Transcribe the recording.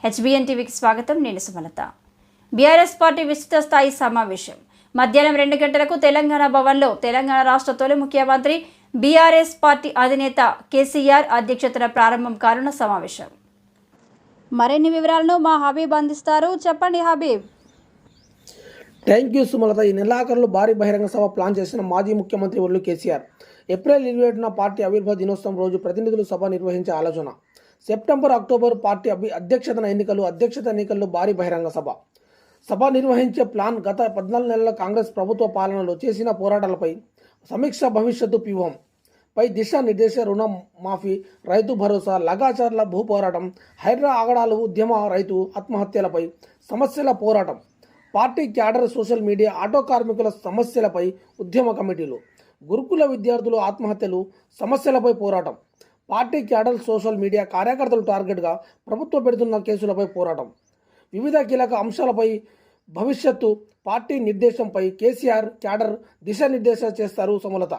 HBN టీవీకి స్వాగతం. నేను సుమలత. బీఆర్ఎస్ పార్టీ విస్తృత స్థాయి సమావేశం మధ్యాహ్నం 2 గంటలకు తెలంగాణ భవన్లో తెలంగాణ రాష్ట్ర తొలి ముఖ్యమంత్రి బీఆర్ఎస్ పార్టీ అధినేత కేసీఆర్ అధ్యక్షతన ప్రారంభం కానున్న సమావేశం. మరిన్ని వివరాలను మా హబీబ్ అందిస్తారు. చెప్పండి హబీబ్. Thank you Sumalatha. ఈ నెలాఖరులో భారీ బహిరంగ సభ ప్లాన్ చేసిన మాజీ ముఖ్యమంత్రి వర్యులు కేసీఆర్ ఏప్రిల్ 27న పార్టీ ఆవిర్భావ దినోత్సవం రోజు ప్రతినిధులు సభ నిర్వహించే ఆలోచన. సెప్టెంబర్, అక్టోబర్ పార్టీ అధ్యక్షత ఎన్నికల్లో భారీ బహిరంగ సభ నిర్వహించే ప్లాన్. గత 14 నెలల కాంగ్రెస్ ప్రభుత్వ పాలనలో చేసిన పోరాటాలపై సమీక్ష, భవిష్యత్తు వ్యూహం పై దిశానిర్దేశ, రుణ మాఫీ, రైతు భరోసా, లగాచార్ల భూ పోరాటం, హైడ్రా ఆగడాలు, ఉద్యమ రైతు ఆత్మహత్యలపై సమస్యల పోరాటం, party cadre, social media, auto కార్మికుల సమస్యలపై ఉద్యమ కమిటీలు, గురుకుల విద్యార్థులు ఆత్మహత్యలు సమస్యలపై పోరాటం, పార్టీ క్యాడర్, సోషల్ మీడియా కార్యకర్తలు టార్గెట్గా ప్రభుత్వం పెడుతున్న కేసులపై పోరాటం, వివిధ కీలక అంశాలపై భవిష్యత్తు పార్టీ నిర్దేశంపై కేసీఆర్ క్యాడర్ దిశానిర్దేశం చేస్తారు సుమలత.